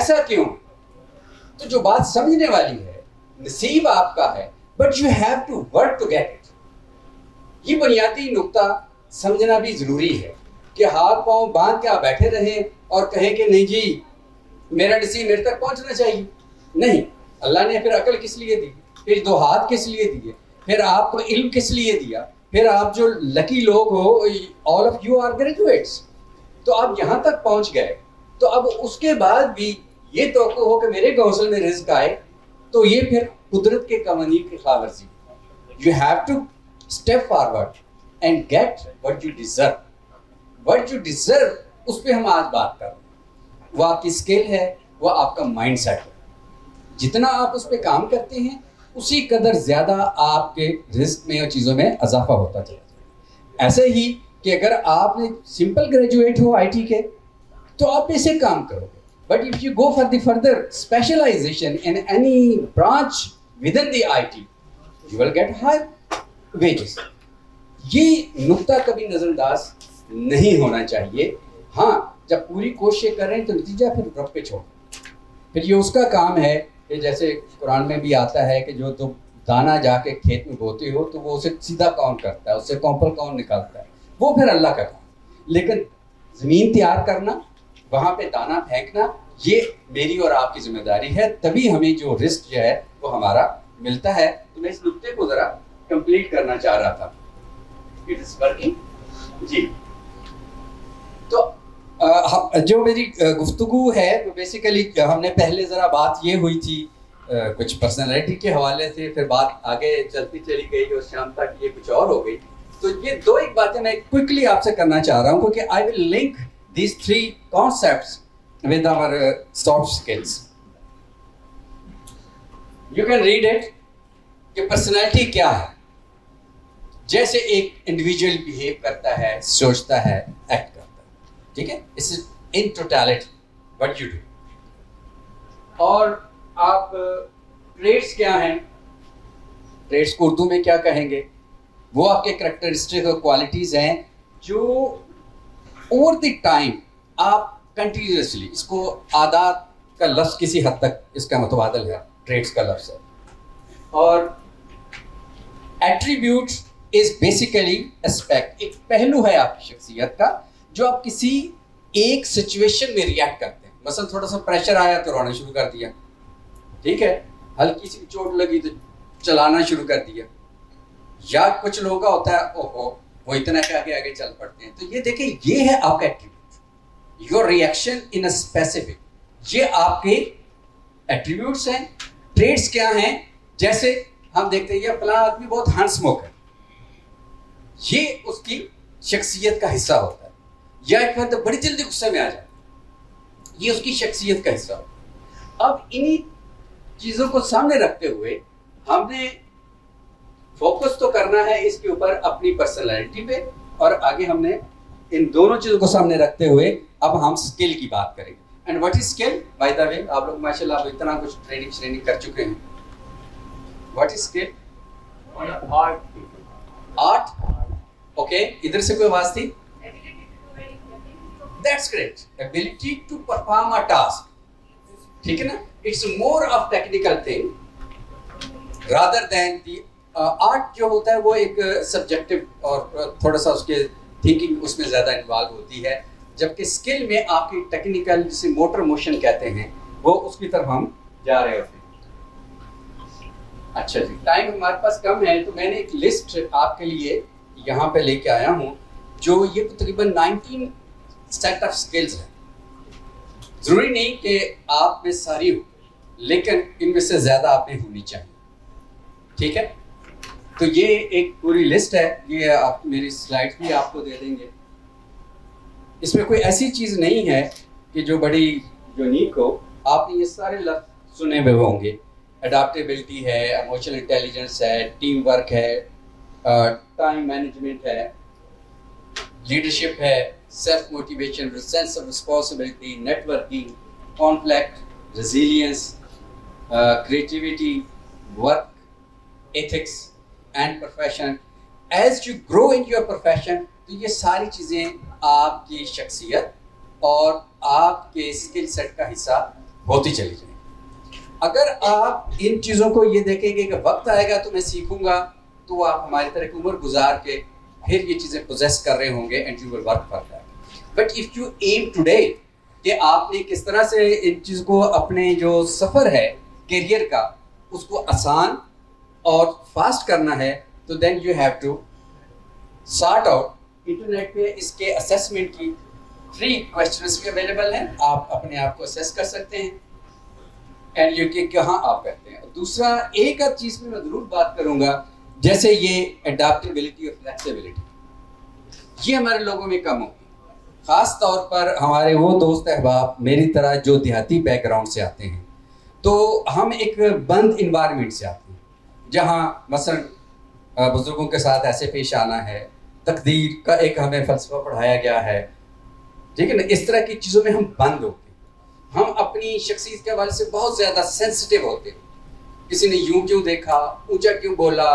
ایسا کیوں؟ تو جو بات سمجھنے والی ہے، نصیب آپ کا ہے، but you have to work to get it. یہ بنیادی نقطہ سمجھنا بھی ضروری ہے کہ ہاتھ پاؤں باندھ کے آپ بیٹھے رہیں اور کہیں کہ نہیں جی میرا نصیب میرے تک پہنچنا چاہیے. نہیں، اللہ نے پھر عقل کس لیے دی، پھر 2 ہاتھ کس لیے دیے، پھر آپ کو علم کس لیے دیا، پھر آپ جو لکی لوگ ہو، all of you are graduates, تو آپ یہاں تک پہنچ گئے. تو اب اس کے بعد بھی یہ توقع ہو کہ میرے گھونسلے میں رزق آئے، تو یہ پھر قدرت کے قوانین کی خلاف ورزی. You have to step forward and get what you deserve. What you deserve اس پہ ہم آج بات کر رہے ہیں. وہ آپ کی اسکل ہے، وہ آپ کا مائنڈ سیٹ ہے. جتنا آپ اس پہ کام کرتے ہیں اسی قدر زیادہ آپ کے رزق میں اور چیزوں میں اضافہ ہوتا چلا جائے. ایسے ہی کہ اگر آپ سمپل گریجویٹ ہو آئی ٹی کے تو آپ بیسک کام کرو گے، but if you go for the further specialisation in any branch with in the I T you will get high wages. یہ نقطہ کبھی نظر انداز نہیں ہونا چاہیے. ہاں، جب پوری کوششیں کریں تو نتیجہ پھر رب پہ چھوڑ. پھر یہ اس کا کام ہے کہ جیسے قرآن میں بھی آتا ہے کہ جو تم دانہ جا کے کھیت میں بوتے ہو تو وہ اسے سیدھا کون کرتا ہے، اس سے کون کون نکالتا ہے، وہ پھر اللہ کا کام. لیکن زمین تیار کرنا، وہاں پہ دانہ پھینکنا، یہ میری اور آپ کی ذمہ داری ہے. تبھی ہمیں جو رزق جو ہے وہ ہمارا ملتا ہے. تو میں اس نقطے کو ذرا کمپلیٹ کرنا چاہ رہا تھا. اٹ از ورکنگ جی. تو جو میری گفتگو ہے وہ بیسیکلی ہم نے پہلے ذرا بات یہ ہوئی تھی کچھ پرسنالٹی کے حوالے سے، پھر بات آگے چلتی چلی گئی اور شام تک یہ کچھ اور ہو گئی. تو یہ 2 ایک باتیں میں کوئکلی آپ سے کرنا چاہ رہا ہوں کیونکہ I will link these 3 concepts with our soft skills. You can read it کہ پرسنالٹی کیا ہے. جیسے ایک انڈیویجول بہیو کرتا ہے، سوچتا ہے، ایکٹ کرتا ہے، ٹھیک ہے، اس in totality what you do. اور آپ ٹریٹس کیا ہیں، ٹریٹس کو اردو میں کیا کہیں گے، وہ آپ کے کریکٹرسٹک اور کوالٹیز ہیں جو اوور دی ٹائم آپ کنٹینیوسلی، اس کو عادات کا لفظ کسی حد تک اس کا متبادل ہے، ٹریٹس کا لفظ ہے. اور ایٹریبیوٹ از بیسیکلی اسپیکٹ، ایک پہلو ہے آپ کی شخصیت کا جو آپ کسی ایک سچویشن میں ریئیکٹ کرتے ہیں. مثلا تھوڑا سا پریشر آیا تو رونا شروع کر دیا، ٹھیک ہے، ہلکی سی چوٹ لگی تو چلانا شروع کر دیا. یا کچھ لوگوں کا ہوتا ہے اوہو وہ اتنا کہ آگے آگے چل پڑتے ہیں. تو یہ دیکھیں، یہ ہے آپ کا attribute, your reaction in a specific. یہ آپ کے ایٹریبیوٹس ہیں. ٹریٹس کیا ہیں، جیسے ہم دیکھتے ہیں یہ فلاں آدمی بہت ہنس موک ہے، یہ اس کی شخصیت کا حصہ ہوتا ہے. یا ایک بات بڑی جلدی غصے میں آ جائے، یہ اس کی شخصیت کا حصہ ہوتا ہے. اب انہی چیزوں کو سامنے رکھتے ہوئے ہم نے فوکس تو کرنا ہے اس کے اوپر اپنی پرسنالٹی پہ، اور آگے ہم نے ان دونوں چیزوں کو سامنے رکھتے ہوئے اب ہم اسکل کی بات کریں گے. And what is skill? By the way آپ لوگ ماشاء اللہ اتنا کچھ ٹریننگ کر چکے ہیں. What is skill? Art. Okay, ادھر سے کوئی آواز تھی؟ That's great. Ability to perform a task. ٹھیک ہے نا؟ It's more of technical thing rather than the art. جو ہوتا ہے وہ ایک سبجیکٹو اور تھوڑا سا اس کے تھنکنگ اس میں زیادہ انوالو ہوتی ہے، جبکہ اسکل میں آپ کی ٹیکنیکل جسے موٹر موشن کہتے ہیں وہ اس کی طرف ہم جا رہے ہوتے ہیں. اچھا جی، ٹائم ہمارے پاس کم ہے تو میں نے ایک لسٹ آپ کے لیے یہاں پہ لے کے آیا ہوں جو یہ تقریباً 19 سیٹ آف سکلز ہیں. ضروری نہیں کہ آپ میں ساری ہو، لیکن ان میں سے زیادہ آپ میں ہونی چاہیے. ٹھیک ہے، تو یہ ایک پوری لسٹ ہے، یہ آپ میری سلائڈ بھی آپ کو دے دیں گے. اس میں کوئی ایسی چیز نہیں ہے کہ جو بڑی یونیک ہو. آپ نے یہ سارے لفظ سنے ہوئے ہوں گے. اڈاپٹیبلٹی ہے، ایموشنل انٹیلیجنس ہے، ٹیم ورک ہے، ٹائم مینجمنٹ ہے، لیڈرشپ ہے، self motivation, sense of responsibility, networking, conflict, resilience, creativity, work ethics and profession. As you grow in your profession, تو یہ ساری چیزیں آپ کی شخصیت اور آپ کے اسکل سیٹ کا حصہ ہوتی چلی جائیں. اگر آپ ان چیزوں کو یہ دیکھیں گے کہ وقت آئے گا تو میں سیکھوں گا, تو آپ ہماری طرح کی عمر گزار کے پھر یہ چیزیں پوزیس کر رہے ہوں گے and you will work for that. But if you aim today کہ آپ نے کس طرح سے ان چیز کو اپنے جو سفر ہے کیریئر کا اس کو آسان اور فاسٹ کرنا ہے, تو then you have to sort out. Internet پہ اس کے اسیسمنٹ کی فری کویسچنس بھی اویلیبل ہیں, آپ اپنے آپ کو اسیس کر سکتے ہیں اینڈ یہ کہ کہاں آپ کرتے ہیں. دوسرا ایک اور چیز میں ضرور بات کروں گا, جیسے یہ اڈاپٹیبلٹی اور فلیکسیبلٹی, یہ ہمارے لوگوں میں کم ہوگی, خاص طور پر ہمارے وہ دوست احباب میری طرح جو دیہاتی بیک گراؤنڈ سے آتے ہیں. تو ہم ایک بند انوائرمنٹ سے آتے ہیں جہاں مثلا بزرگوں کے ساتھ ایسے پیش آنا ہے, تقدیر کا ایک ہمیں فلسفہ پڑھایا گیا ہے, ٹھیک ہے نا, اس طرح کی چیزوں میں ہم بند ہوتے ہیں. ہم اپنی شخصیت کے حوالے سے بہت زیادہ سینسٹیو ہوتے ہیں. کسی نے یوں کیوں دیکھا, اونچا کیوں بولا,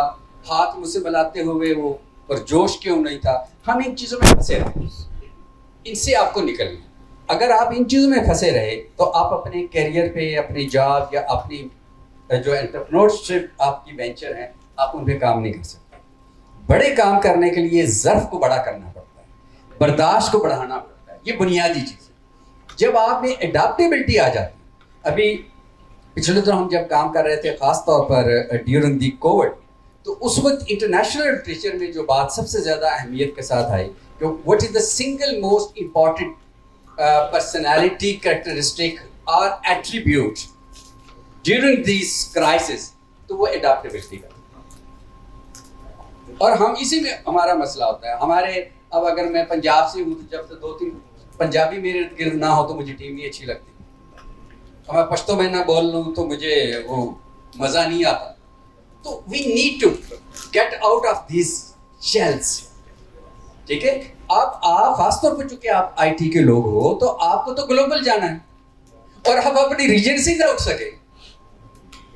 ہاتھ مجھ سے ملاتے ہوئے وہ پر جوش کیوں نہیں تھا, ہم ان چیزوں میں پھنسے رہے. ان سے آپ کو نکلنا. اگر آپ ان چیزوں میں پھنسے رہے تو آپ اپنے کیریئر پہ, اپنی جاب یا اپنی جو انٹرپرینورشپ آپ کی وینچر ہیں, آپ ان پہ کام نہیں کر سکتے. بڑے کام کرنے کے لیے ظرف کو بڑا کرنا پڑتا ہے, برداشت کو بڑھانا پڑتا ہے, یہ بنیادی چیز ہے. جب آپ میں اڈاپٹیبلٹی آ جاتی, ابھی پچھلے دنوں ہم جب کام کر رہے تھے خاص طور پر ڈیورنگ دی کووڈ, تو اس وقت انٹرنیشنل لٹریچر میں جو بات سب سے زیادہ اہمیت کے ساتھ آئی کہ what is the single most important personality characteristic اور ایٹریبیوٹ ڈیورنگ دیس کرائسس, تو وہ اڈاپٹیبلٹی کا. اور ہم اسی میں ہمارا مسئلہ ہوتا ہے. ہمارے اب اگر میں پنجاب سے ہوں تو جب سے 2-3 پنجابی میرے ارد گرد نہ ہو تو مجھے ٹیم نہیں اچھی لگتی. میں پشتو میں نہ بول لوں تو مجھے وہ مزہ نہیں آتا. تو we need to get out of these shells, ٹھیک ہے. آپ خاص طور پر چونکہ آپ آئی ٹی کے لوگ ہو تو آپ کو تو گلوبل جانا ہے, اور آپ اپنی ریجن سے نہ اٹھ سکے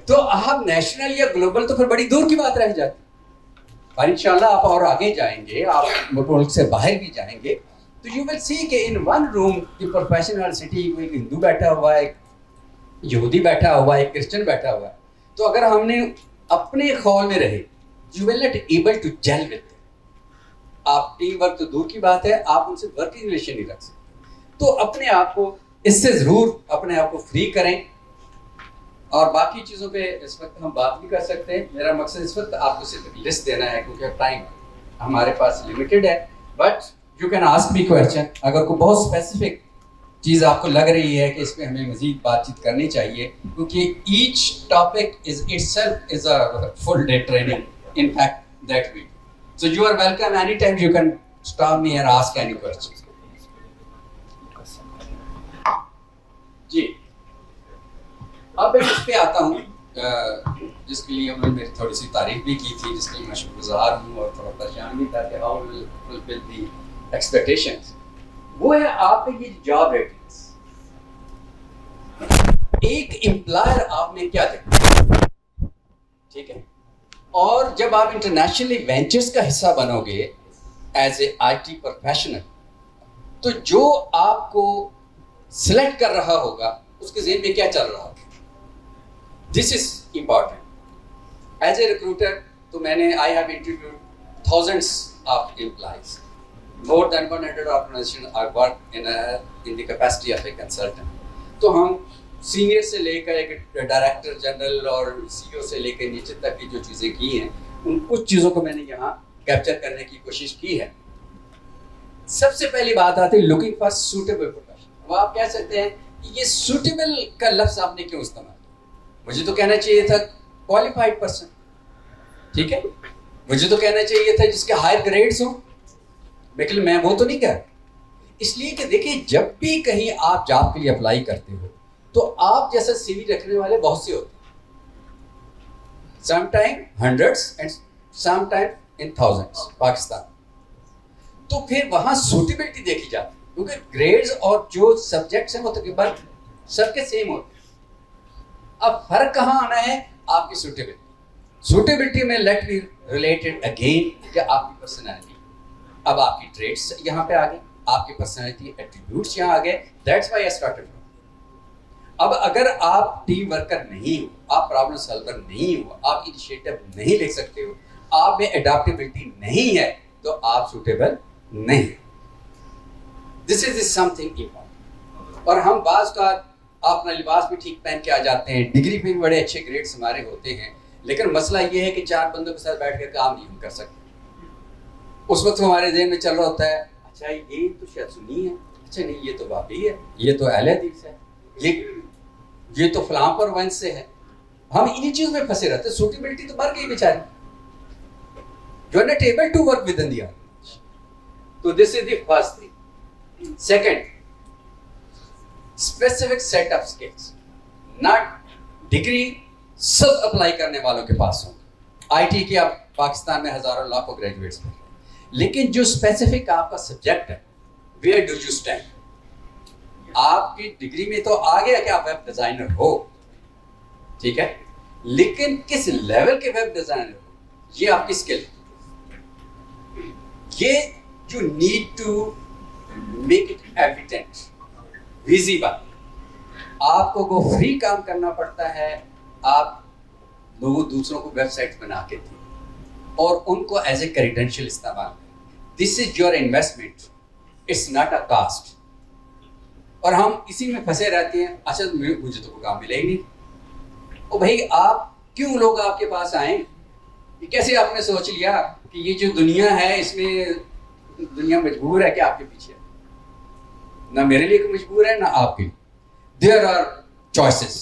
تو آپ نیشنل یا گلوبل تو پھر بڑی دور کی بات رہ جاتی. اور انشاءاللہ آپ اور آگے جائیں گے, آپ ملک سے باہر بھی جائیں گے, تو یو ول سی کہ ان ون روم کی پروفیشنل سٹی کوئی ہندو بیٹھا ہوا ہے, ایک یہودی بیٹھا ہوا ہے, ایک کرسچن بیٹھا ہوا ہے. تو اگر ہم نے اپنے خول میں رہے, you will not able to gel with. آپ ٹیم ورک تو دور کی بات ہے, آپ ان سے ورکنگ ریلیشن نہیں رکھ سکتے. تو اپنے آپ کو اس سے ضرور اپنے آپ کو فری کریں. اور باقی چیزوں پہ اس وقت ہم بات بھی کر سکتے ہیں. میرا مقصد اس وقت آپ کو صرف ایک لسٹ دینا ہے کیونکہ ٹائم ہمارے پاس لمیٹڈ ہے. But you can ask me question اگر کوئی بہت اسپیسیفک چیز آپ کو لگ رہی ہے کہ اس پہ ہمیں مزید بات چیت کرنی چاہیے, کیونکہ each topic is itself is a full day training in fact that we. So you are welcome anytime. You can stop me and ask any questions. جی اب میں اس پہ آتا ہوں جس کے لیے انہوں نے میری تھوڑی سی تعریف بھی کی تھی, جس کے لیے میں شکر گزار ہوں اور تھوڑا پریشان بھی تھا کہ how will fulfill the expectations. وہ ہے آپ کے یہ جاب ریٹنگس. ایک امپلائر آپ نے کیا دیکھا, ٹھیک ہے, اور جب آپ انٹرنیشنلی وینچرز کا حصہ بنو گے as a I T professional, تو جو آپ کو سلیکٹ کر رہا ہوگا اس کے ذہن میں کیا چل رہا ہوگا. This is important. As a recruiter تو میں نے I have interviewed thousands of employees, more than 100 organization I work in the capacity of a consultant. تو ہم سینئر سے لے کر ایک ڈائریکٹر جنرل اور سی او سے لے کر نیچے تک کی جو چیزیں کی ہیں, ان کچھ چیزوں کو میں نے یہاں کیپچر کرنے کی کوشش کی ہے. سب سے پہلی بات آتی ہے لوکنگ فار سوٹیبل پروفیشن. اب آپ کہہ سکتے ہیں کہ یہ سوٹیبل کا لفظ آپ نے کیوں استعمال کیا. مجھے تو کہنا چاہیے تھا کوالیفائڈ پرسن, ٹھیک ہے, مجھے تو کہنا چاہیے تھا جس کے ہائر گریڈس ہوں, لیکن میں وہ تو نہیں کہہ رہا. اس لیے کہ دیکھیے جب بھی کہیں آپ جاب کے لیے اپلائی کرتے ہو تو آپ جیسا سی وی رکھنے والے بہت سے ہوتے ہیں, some time hundreds and some time in thousands Pakistan. تو پھر وہاں سوٹیبلٹی دیکھی جاتی ہے کیونکہ گریڈز اور جو سبجیکٹس ہیں وہ تقریباً سب کے سیم ہوتے ہیں. اب فرق کہاں آنا ہے, آپ کی سوٹیبلٹی. سوٹیبلٹی میں لیٹ بی ریلیٹڈ اگین کہ آپ کی پرسنالٹی. اب آپ کی ٹریٹس یہاں پہ آ گئے, آپ کی پرسنالٹی ایٹریبیوٹس یہاں آ گئے. That's why I started. اب اگر آپ ٹیم ورکر نہیں ہو, آپ پرابلم سالور نہیں ہو, آپ انیشیٹو نہیں لے سکتے ہو, آپ میں اڈاپٹیبلٹی نہیں ہے, تو آپ سوٹیبل نہیں. دس از سم تھنگ امپورٹنٹ. اور ہم بعض کا اپنا لباس بھی ٹھیک پہن کے آ جاتے ہیں, ڈگری پہ بھی بڑے اچھے گریڈس ہمارے ہوتے ہیں, لیکن مسئلہ یہ ہے کہ 4 بندوں کے ساتھ بیٹھ کر کام نہیں ہم کر سکتے. اس وقت ہمارے ذہن میں چل رہا ہوتا ہے, اچھا یہ تو شاید سنی ہے, اچھا نہیں یہ تو بابی ہے, یہ تو اہل حدیث ہے, یہ تو فلاں پر ونس سے ہے. ہم انہی چیز میں پھنسے رہتے. سوٹیبلٹی تو مر گئی بیچاری. You are not able to work with in the organization. تو this is the first thing. Second, specific set of skills. Not degree سب اپلائی کرنے والوں کے پاس ہوں. آئی ٹی کے اب پاکستان میں ہزاروں لاکھوں گریجویٹس ہیں, لیکن جو اسپیسیفک آپ کا سبجیکٹ ہے, ویئر ڈو یو اسٹینڈ. آپ کی ڈگری میں تو آ گیا کہ آپ ویب ڈیزائنر ہو, ٹھیک ہے, لیکن کس لیول کے ویب ڈیزائنر ہو, یہ آپ کی اسکل ہے. یہ you need to make it evident, visible. آپ کو فری کام کرنا پڑتا ہے, آپ لوگوں دوسروں کو ویب سائٹ بنا کے دیں اور ان کو ایز اے کریڈینشیل استعمال کریں. This is your investment, it's not a cost. اور ہم اسی میں پھنسے رہتے ہیں, اچھا مجھے تو کوئی کام ملے ہی نہیں. او بھائی, آپ کیوں لوگ آپ کے پاس آئیں؟ کیسے آپ نے سوچ لیا کہ یہ جو دنیا ہے اس میں دنیا مجبور ہے کہ آپ کے پیچھے؟ نہ میرے لیے مجبور ہے نہ آپ کے لیے. دیر آر چوائسیز,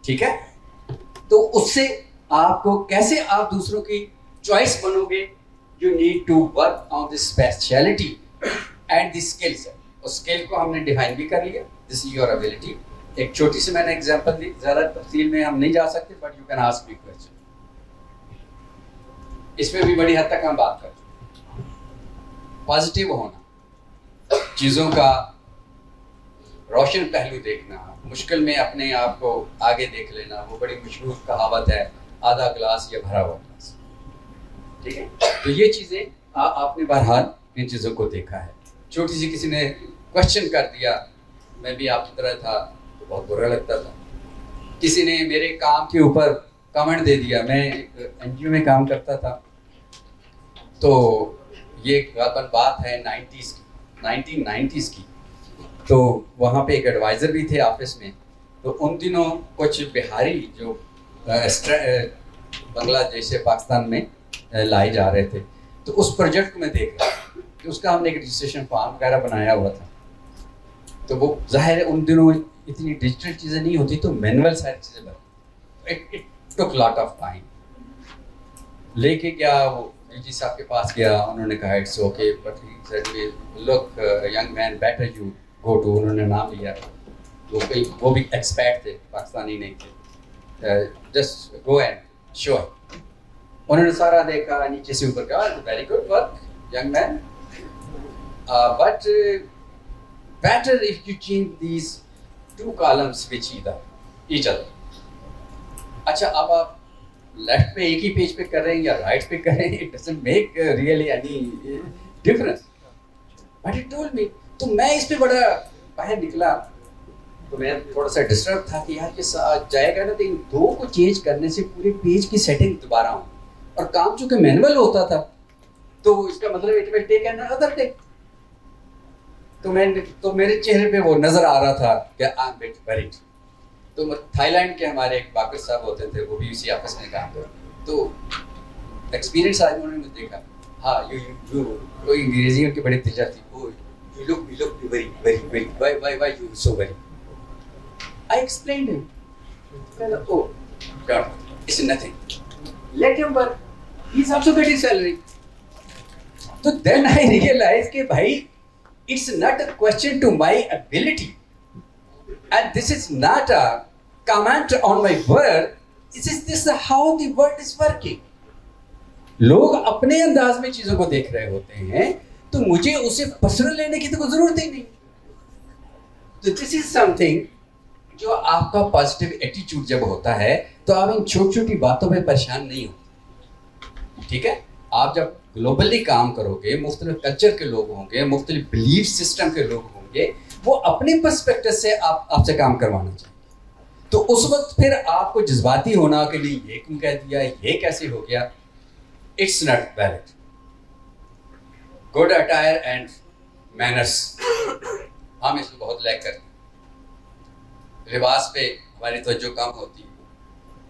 ٹھیک ہے. تو اس سے آپ کو کیسے آپ دوسروں کی چوائس بنو گے؟ You need to work on the speciality and the skills. اس اسکل کو ہم نے ڈیفائن بھی کر لیا, دس از یور ابیلٹی. ایک چھوٹی سی میں نے ایگزامپل دی, زیادہ تفصیل میں ہم نہیں جا سکتے, but you can ask me question. اس میں بھی بڑی حد تک ہم بات کر چکے. پازیٹیو ہونا, چیزوں کا روشن پہلو دیکھنا, مشکل میں اپنے آپ کو آگے دیکھ لینا. وہ بڑی مشہور کہاوت ہے, آدھا گلاس یا بھرا ہوا گلاس, ٹھیک ہے. تو یہ چیزیں آپ نے بہرحال ان چیزوں کو دیکھا ہے. چھوٹی سی کسی نے کوشچن کر دیا, میں بھی آپ کی طرح تھا تو بہت برا لگتا تھا. کسی نے میرے کام کے اوپر کمنٹ دے دیا. میں ایک این جی او میں کام کرتا تھا, تو یہ غالباً بات ہے 1990s کی. تو وہاں پہ ایک ایڈوائزر بھی تھے آفس میں. تو ان دنوں کچھ بہاری جو بنگلہ دیش سے پاکستان میں لائے جا رہے تھے, تو اس پروجیکٹ کو میں دیکھ رہا کہ اس کا ہم نے ایک رجسٹریشن فارم وغیرہ بنایا ہوا تھا. تو وہ ظاہر ہے ان دنوں اتنی ڈیجیٹل چیزیں نہیں ہوتی, تو مینول ساری چیزیں بنتی. It took lot of time. لے کے گیا, وہ ڈی جی صاحب کے پاس گیا, انہوں نے کہا it's okay, but he said look young man better you go to, انہوں نے نام لیا. وہ بھی ایکسپیٹ تھے, پاکستانی نہیں تھے. Just go and show. انہوں نے سارا دیکھا, نیچے سے اوپر کہا very good work young man, but better if you change these 2 columns which each other. اچھا, اب آپ لیفٹ پہ ایک ہی پیج پہ کر رہے ہیں یا رائٹ پہ کر رہے ہیں, it doesn't make really any difference. But he told me. تو میں اس پہ بڑا باہر نکلا, تو میں تھوڑا سا ڈسٹرب تھا کہ یار یہ جائے گا نا, تو ان 2 کو چینج کرنے سے پورے پیج کی سیٹنگ دوبارہ ہوں, اور کام چونکہ مینول ہوتا تھا, تو اس کا مطلب it will take another day. تو میرے چہرے پہ وہ نظر آ رہا تھا کہ آئی ایم بٹ وریڈ. تو تھائی لینڈ کے ہمارے ایک باقر صاحب ہوتے تھے, وہ بھی اسی آفس میں کام کرتے. تو ایکسپیرینس آج انہوں نے مجھے دیکھا, ہاں کوئی انگریزی کی بڑی دلچسپی تھی, you look very very very why you so very. I explained him, oh god it's nothing, let him work, he is also getting salary. تو دین آئی ریئلائز کہ بھائی it's not a question to my ability, and this is not a comment on my work. This is how the world is working. لوگ اپنے انداز میں چیزوں کو دیکھ رہے ہوتے ہیں, تو مجھے اسے پرسنل لینے کی تو کوئی ضرورت ہی نہیں. تو this is something جو آپ کا پازیٹیو ایٹیچیوڈ جب ہوتا ہے, تو آپ ان چھوٹی چھوٹی باتوں پہ پریشان نہیں ہوتے, ٹھیک ہے. آپ جب گلوبلی کام کرو گے, مختلف کلچر کے لوگ ہوں گے, مختلف بلیف سسٹم کے لوگ ہوں گے, وہ اپنے پرسپیکٹو سے آپ سے کام کروانا چاہیں گے. تو اس وقت پھر آپ کو جذباتی ہونا کہ نہیں یہ کیوں کہہ دیا, یہ کیسے ہو گیا, it's not valid. Good attire and manners ہم اس میں بہت لیک کرتے ہیں, لباس پہ ہماری توجہ کم ہوتی ہے.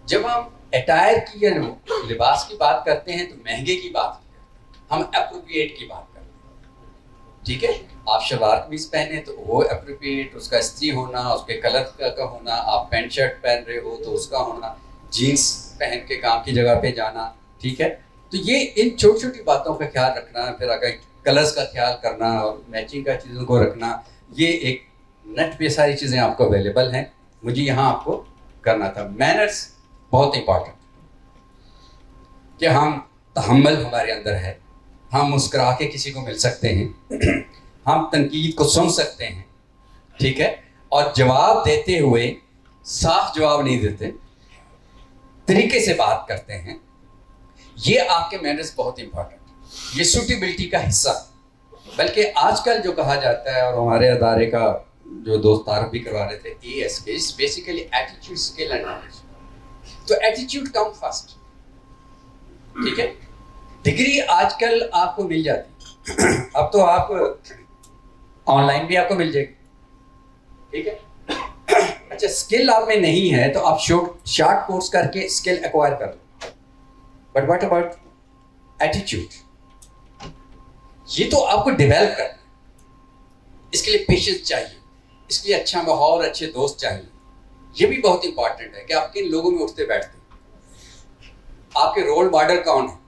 جب ہم اٹائر کی یا لباس کی بات کرتے ہیں تو مہنگے کی بات کرتے ہیں, ہم اپروپریٹ کی بات کرتے ہیں. ٹھیک ہے, آپ شلوار قمیض پہنے تو وہ اپروپریٹ, اس کا استری ہونا, اس کے کلر کا ہونا, آپ پینٹ شرٹ پہن رہے ہو تو اس کا ہونا, جینس پہن کے کام کی جگہ پہ جانا. ٹھیک ہے, تو یہ ان چھوٹی چھوٹی باتوں کا خیال رکھنا, پھر اگر کلرز کا خیال کرنا اور میچنگ کا چیزوں کو رکھنا, یہ ایک نیٹ پہ ساری چیزیں آپ کو اویلیبل ہیں. مجھے یہاں آپ کو کرنا تھا. مینرس بہت امپورٹنٹ کہ ہم تحمل ہمارے اندر ہے, ہم مسکرا کے کسی کو مل سکتے ہیں, ہم تنقید کو سن سکتے ہیں. ٹھیک ہے, اور جواب دیتے ہوئے صاف جواب نہیں دیتے, طریقے سے بات کرتے ہیں. یہ آپ کے مینرز بہت امپورٹنٹ, یہ سوٹیبلٹی کا حصہ. بلکہ آج کل جو کہا جاتا ہے, اور ہمارے ادارے کا جو دوست تعارف بھی کروا رہے تھے, ESK basically attitude skill and knowledge. تو ایٹیٹیوڈ کم فرسٹ. ٹھیک ہے, ڈگری آج کل آپ کو مل جاتی, اب تو آپ آن لائن بھی آپ کو مل جائے گی. ٹھیک ہے, اچھا اسکل آپ میں نہیں ہے تو آپ شارٹ کورس کر کے اسکل ایکوائر کر لو. But what about attitude? یہ تو آپ کو ڈیولپ کرنا, اس کے لیے پیشنس چاہیے, اس کے لیے اچھا ماحول, اچھے دوست چاہیے. یہ بھی بہت امپورٹنٹ ہے کہ آپ کن لوگوں میں اٹھتے بیٹھتے ہیں, آپ کے رول ماڈل کون ہیں.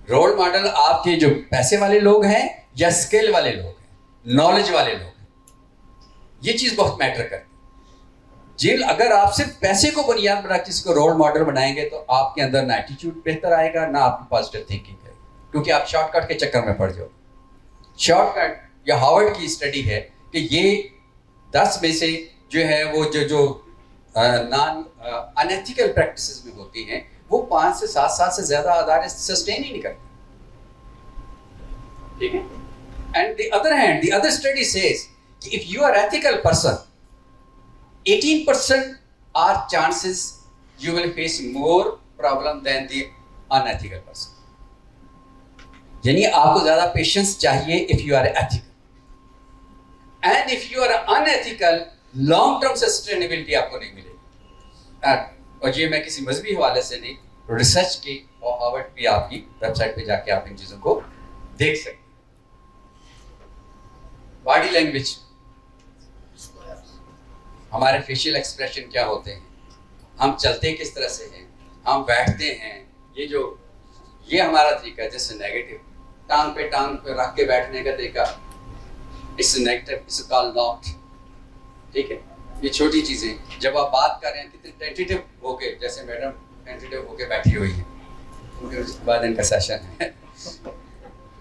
رول ماڈل آپ کے جو پیسے والے لوگ ہیں یا اسکل والے لوگ ہیں, نالج والے لوگ ہیں. یہ چیز بہت میٹر کرتی ہے. جی, اگر آپ صرف پیسے کو بنیاد بنا کسی کو رول ماڈل بنائیں گے تو آپ کے اندر نہ ایٹیٹیوڈ بہتر آئے گا, نہ آپ کی پازیٹیو تھنکنگ ہے, کیونکہ آپ شارٹ کٹ کے چکر میں پڑ جاؤ. شارٹ کٹ یا ہارورڈ کی اسٹڈی ہے کہ یہ 10 میں سے جو ہے وہ جو نان انیتھیکل پریکٹسز میں ہوتی ہیں, وہ 5 سے 7 سال سے زیادہ ادارے سسٹین ہی نہیں کرتے. ٹھیک ہے, and the other hand the other study says کہ if you are ethical person 18% are chances you will face more problem than the unethical person. یعنی آپ کو زیادہ پیشنس چاہیے if you are ethical. And if you are unethical, long term sustainability آپ کو نہیں ملے گی. اور یہ میں کسی مذہبی حوالے سے نہیں, ریسرچ کی اور ہارورڈ بھی آپ کی ویب سائٹ پہ جا کے آپ ان چیزوں کو دیکھ سکتے ہیں. باڈی لینگویج, ہمارے فیشیل ایکسپریشن کیا ہوتے ہیں, ہم چلتے کس طرح سے ہیں, ہم بیٹھتے ہیں, یہ ہمارا طریقہ ہے. جیسے نیگیٹو, ٹانگ پہ رکھ کے بیٹھنے کا طریقہ, اس نیگیٹو, اس کال ناٹ. ٹھیک ہے, یہ چھوٹی چیزیں. جب آپ بات کر رہے ہیں کتنے ٹینٹیٹیو ہو کے, جیسے میڈم ٹینٹیٹیو ہو کے بیٹھی ہوئی ہیں, اس کے بعد ان کا سیشن ہے.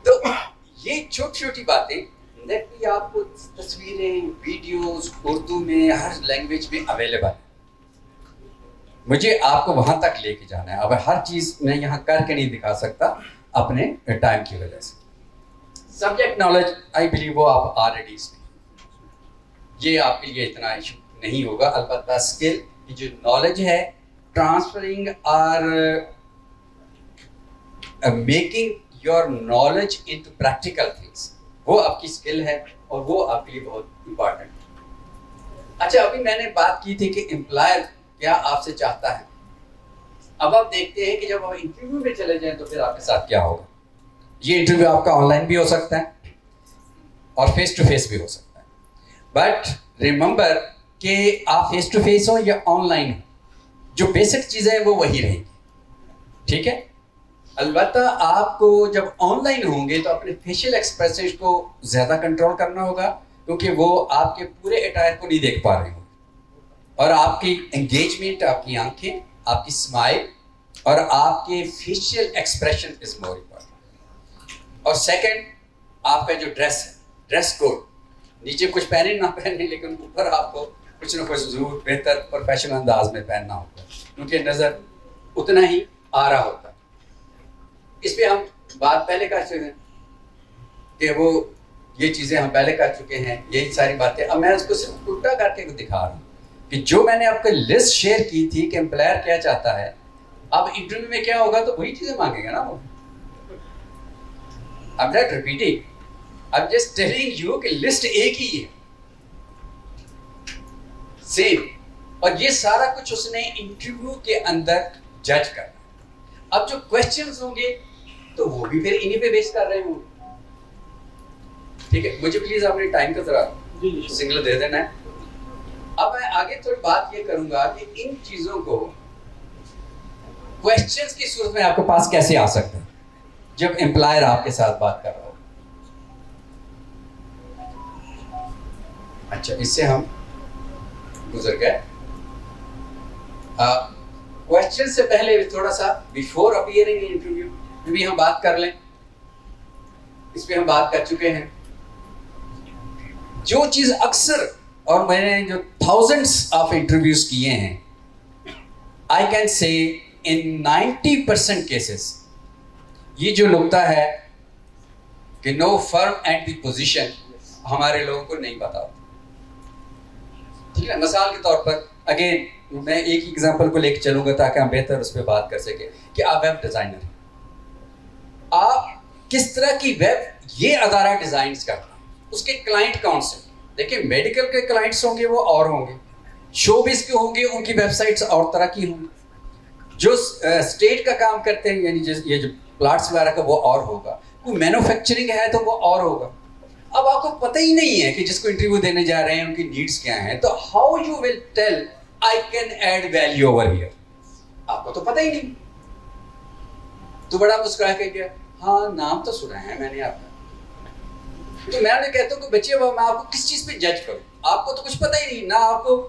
تو یہ چھوٹی چھوٹی باتیں نیٹ پہ آپ کو تصویریں, ویڈیوز اردو میں ہر لینگویج میں اویلیبل ہے. مجھے آپ کو وہاں تک لے کے جانا ہے. اب ہر چیز میں یہاں کر کے نہیں دکھا سکتا اپنے ٹائم کی وجہ سے. سبجیکٹ نالج آئی بلیو وہ آپ آلریڈی اس میں, یہ آپ کے لیے اتنا ایشو نہیں ہوگا. البتہ اسکل کی جو نالج ہے, ٹرانسفرنگ اور making your knowledge into practical things, وہ آپ کی اسکل ہے اور وہ آپ کے لیے بہت امپورٹنٹ. اچھا, ابھی میں نے بات کی تھی کہ امپلائر کیا آپ سے چاہتا ہے. اب آپ دیکھتے ہیں کہ جب آپ انٹرویو میں چلے جائیں تو پھر آپ کے ساتھ کیا ہوگا. یہ انٹرویو آپ کا آن لائن بھی ہو سکتا ہے اور فیس ٹو فیس بھی ہو سکتا ہے. بٹ ریممبر کہ آپ فیس ٹو فیس ہوں یا آن لائن ہوں, جو بیسک چیزیں ہیں وہ وہی رہیں گی. ٹھیک ہے, البتہ آپ کو جب آن لائن ہوں گے تو اپنے فیشیل ایکسپریشن کو زیادہ کنٹرول کرنا ہوگا, کیونکہ وہ آپ کے پورے اٹائر کو نہیں دیکھ پا رہے ہوں, اور آپ کی انگیجمنٹ, آپ کی آنکھیں, آپ کی اسمائل اور آپ کے facial expression is more important. اور سیکنڈ, آپ کا جو ڈریس ہے, ڈریس کوڈ, نیچے کچھ پہنے نہ پہنے, لیکن اوپر آپ کو کچھ نہ کچھ ضرور بہتر پروفیشنل انداز میں پہننا ہوگا, کیونکہ نظر اتنا ہی آ رہا ہوتا ہے. اس پہ ہم بات پہلے کر چکے ہیں کہ وہ یہ چیزیں ہم پہلے کر چکے ہیں, یہی ساری باتیں. اب میں اس کو صرف الٹا کر کے دکھا رہا ہوں کہ جو میں نے آپ کو لسٹ شیئر کی تھی کہ امپلائر کیا چاہتا ہے, اب انٹرویو میں کیا ہوگا تو وہی چیزیں مانگے گا نا وہ. I'm not repeating. I'm just telling you کہ لسٹ ایک ہی ہے, سیم. اور یہ سارا کچھ اس نے انٹرویو کے اندر جج کرنا. اب جو کوشچنز ہوں گے تو وہ بھی پھر انہی پہ بیس کر رہے ہوں. ٹھیک ہے, مجھے پلیز اپنے ٹائم کا ذرا سگنل دے دینا ہے. اب میں آگے تھوڑی بات یہ کروں گا کہ ان چیزوں کو کوشچنز کی صورت میں آپ کے پاس کیسے آ سکتے ہیں جب امپلائر آپ کے ساتھ بات کر رہا ہو. اچھا, اس سے ہم گزر گئے. کوشچن سے پہلے تھوڑا سا بیفور اپیئرنگ ان انٹرویو بھی ہم بات کر لیں. اس پہ ہم بات کر چکے ہیں. جو چیز اکثر, اور میں نے جو thousands آف انٹرویوز کیے ہیں, I can say in 90% cases یہ جو نقطہ ہے کہ نو فرم اینڈ دی پوزیشن ہمارے لوگوں کو نہیں پتا ہوتا. ٹھیک ہے, مثال کے طور پر اگین میں ایک ایگزامپل کو لے کے چلوں گا تاکہ ہم بہتر اس پہ بات کر سکیں کہ آپ ویب ڈیزائنر ہیں, آپ کس طرح کی ویب یہ ادارہ ڈیزائنز کرتا ہے, اس کے کلائنٹ کون سے. دیکھیں میڈیکل کے کلائنٹس ہوں گے وہ اور ہوں گے, شو بیس کے ہوں گے ان کی ویب سائٹس اور طرح کی ہوں گی, جو اسٹیٹ کا کام کرتے ہیں یعنی یہ جو پلاٹس وغیرہ کا وہ اور ہوگا, کوئی مینوفیکچرنگ ہے تو وہ اور ہوگا. اب آپ کو پتہ ہی نہیں ہے کہ جس کو انٹرویو دینے جا رہے ہیں ان کی نیڈس کیا ہیں, تو how you will tell I can add value over here, آپ کو تو پتہ ہی نہیں. تو بڑا مسکرا کے گیا, ہاں نام تو سنا ہے میں نے آپ کا. تو میں نے کہتا ہوں کہ بچے میں آپ کو کس چیز پہ جج کروں, آپ کو تو کچھ پتہ ہی نہیں, نہ آپ کو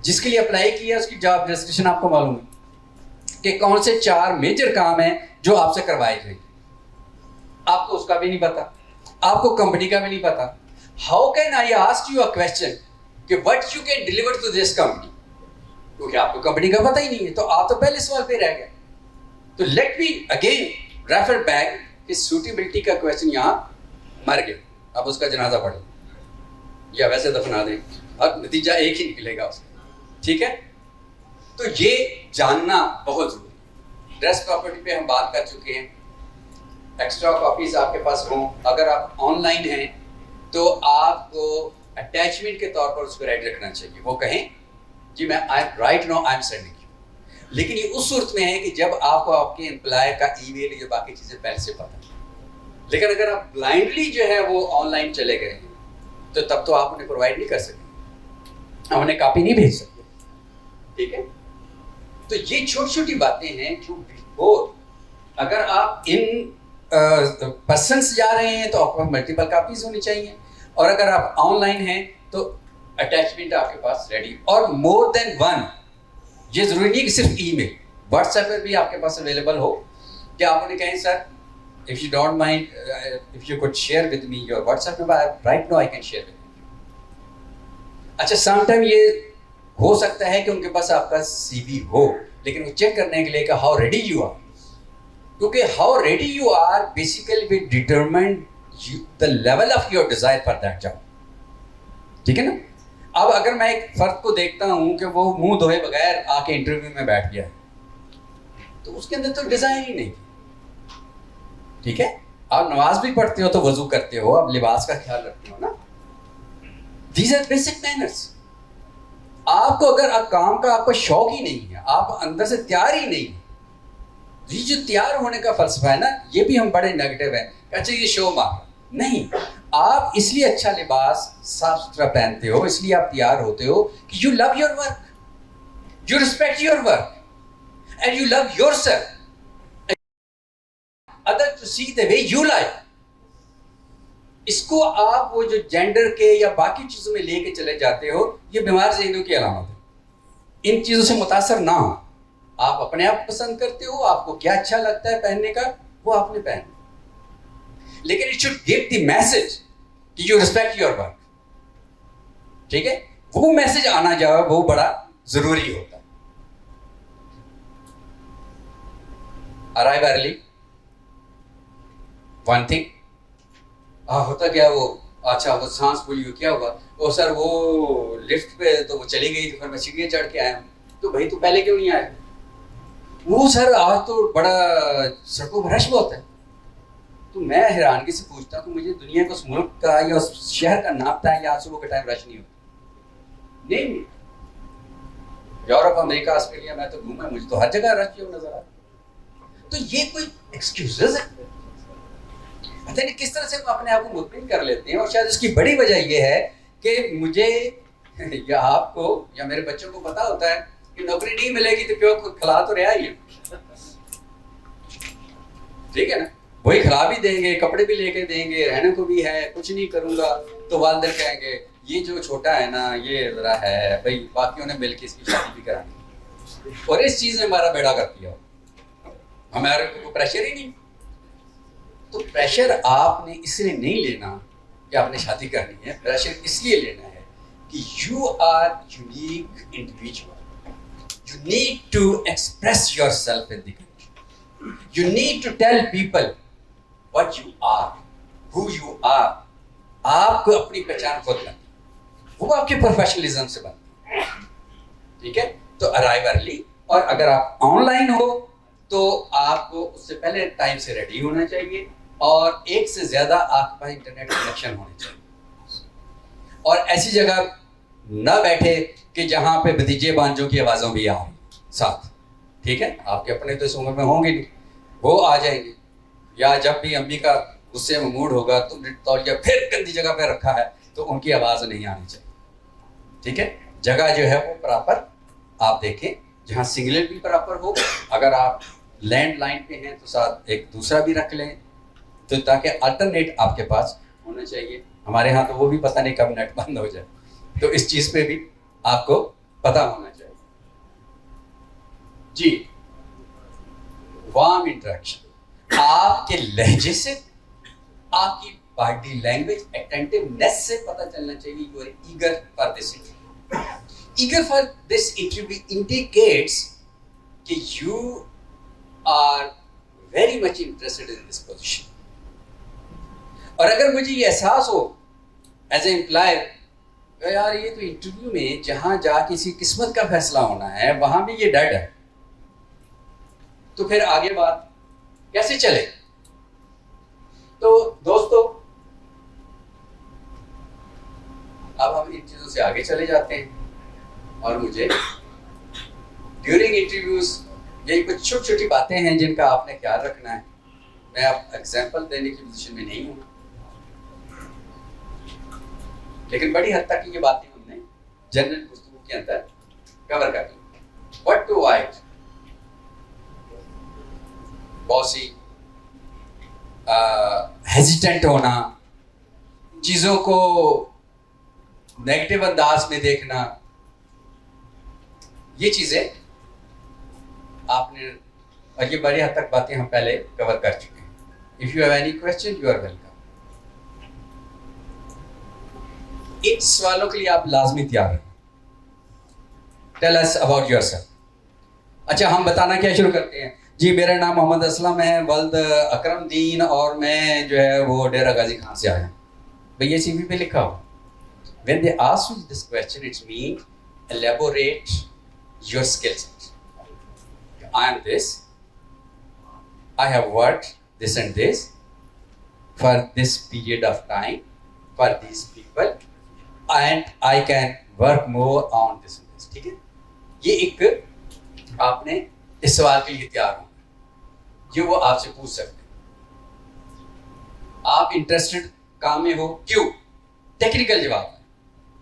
جس کے لیے اپلائی کیا اس کی جاب ڈسکرپشن آپ کو معلوم ہے کہ کون سے 4 میجر کام ہیں جو آپ سے کروائے جائیں, آپ کو اس کا بھی نہیں پتا, آپ کو کمپنی کا بھی نہیں پتا. How can I ask you a question کہ what you can deliver to this company, کیونکہ آپ کو کمپنی کا پتہ ہی نہیں ہے, تو آپ تو پہلے سوال پہ رہ گئے. تو let me again refer back کہ سوٹیبلٹی کا کویسچن یہاں مر گیا, اب اس کا جنازہ پڑھیں یا ویسے دفنا دیں, اب نتیجہ ایک ہی نکلے گا اس کا. ٹھیک ہے, تو یہ جاننا بہت ضروری ہے. ڈریس پراپرٹی پہ ہم بات کر چکے ہیں. ایکسٹرا کاپیز آپ کے پاس ہوں, اگر آپ آن لائن ہیں تو آپ کو اٹیچمنٹ کے طور پر اس کو ریڈی رکھنا چاہیے. وہ کہیں جی میں right now I am sending you. لیکن یہ اس صورت میں ہے کہ جب آپ کو آپ کے امپلائر کا ای میل یا باقی چیزیں پہلے سے پتہ. لیکن اگر آپ بلائنڈلی جو ہے وہ آن لائن چلے گئے ہیں تو تب تو آپ انہیں پرووائڈ نہیں کر سکتے, آپ انہیں کاپی نہیں بھیج سکتے. ٹھیک ہے, تو یہ چھوٹی چھوٹی باتیں ہیں جو بیفور, اگر آپ ان پرسنس جا رہے ہیں تو آپ کو ملٹیپل کاپیز ہونی چاہیے, اور اگر آپ آن لائن ہیں تو اٹیچمنٹ آپ کے پاس ریڈی, اور مور دین ون. یہ ضروری نہیں کہ صرف ای میل, واٹس ایپ پر بھی آپ کے پاس اویلیبل ہو کہ آپ انہیں کہیں سر if you don't mind, if you could share with me your WhatsApp number, right now I can share with you. اچھا, سم ٹائم یہ ہو سکتا ہے کہ ان کے پاس آپ کا سی وی ہو, لیکن وہ چیک کرنے کے لیے کہ ہاؤ ریڈی یو آر, کیونکہ how ready you are basically will determine the level of your desire for that job. ٹھیک ہے نا. اب اگر میں ایک فرد کو دیکھتا ہوں کہ وہ منہ دھوئے بغیر آ کے انٹرویو میں بیٹھ گیا تو اس کے اندر تو ڈیزائن ہی نہیں. ٹھیک ہے, آپ نماز بھی پڑھتے ہو تو وضو کرتے ہو, آپ لباس کا خیال رکھتے ہو نا. These are basic manners. آپ کو اگر کام کا آپ کو شوق ہی نہیں ہے, آپ اندر سے تیار ہی نہیں ہے, یہ جو تیار ہونے کا فلسفہ ہے نا, یہ بھی ہم بڑے نیگیٹو ہیں. اچھا یہ شو مار نہیں, آپ اس لیے اچھا لباس صاف ستھرا پہنتے ہو, اس لیے آپ تیار ہوتے ہو کہ you love your work, you respect your work, and you love yourself other to see the way you like. اس کو آپ وہ جو جینڈر کے یا باقی چیزوں میں لے کے چلے جاتے ہو, یہ بیمار ذہنوں کی علامت ہے. ان چیزوں سے متاثر نہ ہو, آپ اپنے آپ پسند کرتے ہو, آپ کو کیا اچھا لگتا ہے پہننے کا وہ آپ نے پہننا, لیکن it should give the message کہ you respect your work. ٹھیک ہے, وہ میسج آنا جائے وہ بڑا ضروری ہوتا ہے. arrive early, one thing. ہوتا کیا وہ, اچھا وہ سانس پھولی کیا ہوگا, اور سر وہ لفٹ پہ تو وہ چلی گئی تو پھر میں سیڑھیاں چڑھ کے آیا ہوں. تو بھائی تو پہلے کیوں نہیں آیا؟ وہ سر آج تو بڑا سڑکوں پر رش بہت ہے. تو میں حیرانگی سے پوچھتا ہوں کہ مجھے دنیا کو اس ملک کا یا اس شہر کا نام پتہ ہے کہ آج صبح کے ٹائم رش نہیں ہوتا؟ نہیں. یورپ، امریکہ، آسٹریلیا میں تو گھوما، مجھے تو ہر جگہ رش کیوں نظر آتا. تو یہ کوئی ایکسکیوزز ہے؟ پتہ نہیں کس طرح سے وہ اپنے آپ کو مطمئن کر لیتے ہیں. اور شاید اس کی بڑی وجہ یہ ہے کہ مجھے یا آپ کو یا میرے بچوں کو پتا ہوتا ہے کہ نوکری نہیں ملے گی تو پیو کو کھلا تو رہا ہی ہے. ٹھیک ہے نا، وہی کھلا بھی دیں گے، کپڑے بھی لے کے دیں گے، رہنے کو بھی ہے، کچھ نہیں کروں گا تو والدین کہیں گے یہ جو چھوٹا ہے نا یہ ذرا ہے بھائی، باقیوں نے مل کے اس کی شادی بھی کرانی. اور اس چیز نے ہمارا بیڑا کر دیا. ہمارے کو پریشر ہی نہیں. تو پریشر آپ نے اس لیے نہیں لینا کہ آپ نے شادی کرنی ہے. پریشر اس لیے لینا ہے کہ you are unique individual. You need to express yourself in the country. You need to tell people what you are, who you are. آپ کو اپنی پہچان خود کرنی، وہ آپ کے پروفیشنلزم سے بنتی ہے. ٹھیک ہے، تو ارائیو ارلی. اور اگر آپ آن لائن ہو تو آپ کو اس سے پہلے ٹائم سے ریڈی ہونا چاہیے، اور ایک سے زیادہ آپ کے پاس انٹرنیٹ کنیکشن ہونے چاہیے. اور ایسی جگہ نہ بیٹھے کہ جہاں پہ بھتیجے بانجوں کی آوازوں بھی آ رہی ساتھ. ٹھیک ہے، آپ کے اپنے تو اس عمر میں ہوں گے نہیں، وہ آ جائیں گے. یا جب بھی امی کا غصے میں موڈ ہوگا تو تولیہ پھر گندی جگہ پہ رکھا ہے تو ان کی آواز نہیں آنی چاہیے. ٹھیک ہے، جگہ جو ہے وہ پراپر آپ دیکھیں جہاں سگنل بھی پراپر ہو. اگر آپ لینڈ لائن پہ ہیں تو ساتھ ایک دوسرا بھی رکھ لیں، تو تاکہ الٹرنیٹ آپ کے پاس ہونا چاہیے. ہمارے ہاں تو وہ بھی پتہ نہیں کب نیٹ بند ہو جائے، تو اس چیز پہ بھی آپ کو پتہ ہونا چاہیے. جی، وارم انٹریکشن. آپ کے لہجے سے، آپ کی باڈی لینگویج، اٹینٹیونیس سے پتہ چلنا چاہیے you are eager for this interview. Eager for this interview indicates کہ you are very much interested in this position. اور اگر مجھے یہ احساس ہو ایز اے امپلائر یار یہ تو انٹرویو میں جہاں جا کسی قسمت کا فیصلہ ہونا ہے وہاں بھی یہ ڈیڈ ہے، تو پھر آگے بات کیسے چلے؟ تو دوستو اب ہم ان چیزوں سے آگے چلے جاتے ہیں، اور مجھے ڈیورنگ انٹرویوز یہی کچھ چھوٹی چھوٹی باتیں ہیں جن کا آپ نے خیال رکھنا ہے. میں اب ایگزامپل دینے کی پوزیشن میں نہیں ہوں، لیکن بڑی حد تک یہ باتیں ہم نے جنرل گفتگو کے اندر کور کر لی. واٹ ٹو اوائڈ، باسی، ہیزیٹنٹ ہونا، چیزوں کو نیگیٹو انداز میں دیکھنا، یہ چیزیں آپ نے، اور یہ بڑی حد تک باتیں ہم پہلے کور کر چکے ہیں. If you have any question you are welcome. ان سوالوں کے لیے آپ لازمی تیار رہیں. Tell us about yourself. اچھا، ہم بتانا کیا شروع کرتے ہیں؟ جی میرا نام محمد اسلم ہے، ولد اکرم دین، اور میں جو ہے وہ ڈیرہ غازی خان سے آیا ہوں. بھئی یہ سی وی پہ لکھا ہو. When they ask you this question, it means elaborate your skill set. I am this. I have worked this and this for this period of time for these people, and I can work more on this and this. ٹھیک ہے، یہ ایک آپ نے اس سوال کے لیے تیار ہوں جو وہ آپ سے پوچھ سکتے ہیں. آپ انٹرسٹڈ کام میں ہو، کیوں؟ ٹیکنیکل جواب.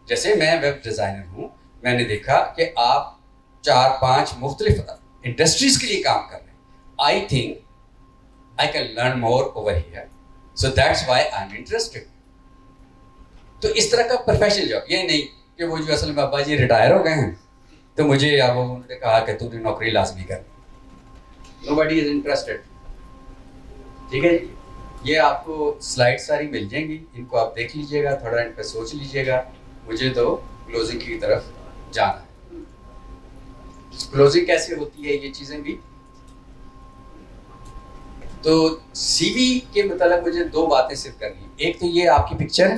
جیسے میں ویب ڈیزائنر ہوں، میں نے دیکھا کہ آپ 4-5 مختلف انڈسٹریز کے لیے کام کر رہے ہیں. I think I can learn more over here, so that's why I am interested. تو اس طرح کا پروفیشنل جاب، یہ نہیں کہ وہ جو اصل میں ابا جی ریٹائر ہو گئے ہیں تو مجھے اب انہوں نے کہا کہ تو نے نوکری لازمی کر. Nobody is interested. ٹھیک ہے جی، یہ آپ کو سلائڈ ساری مل جائیں گی، ان کو آپ دیکھ لیجیے گا، تھوڑا ان پہ سوچ لیجیے گا. مجھے تو کلوزنگ کی طرف جانا ہے. کلوزنگ کیسے ہوتی ہے، یہ چیزیں بھی. تو سی وی کے متعلق مجھے 2 باتیں صرف کرنی. ایک تو یہ آپ کی پکچر ہے،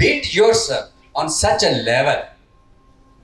beat yourself on such a level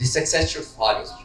the success should follow you,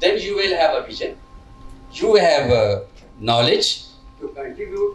then you will have a vision, you have knowledge to contribute,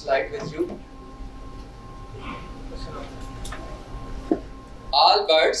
slide with you. All birds,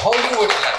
How you would like?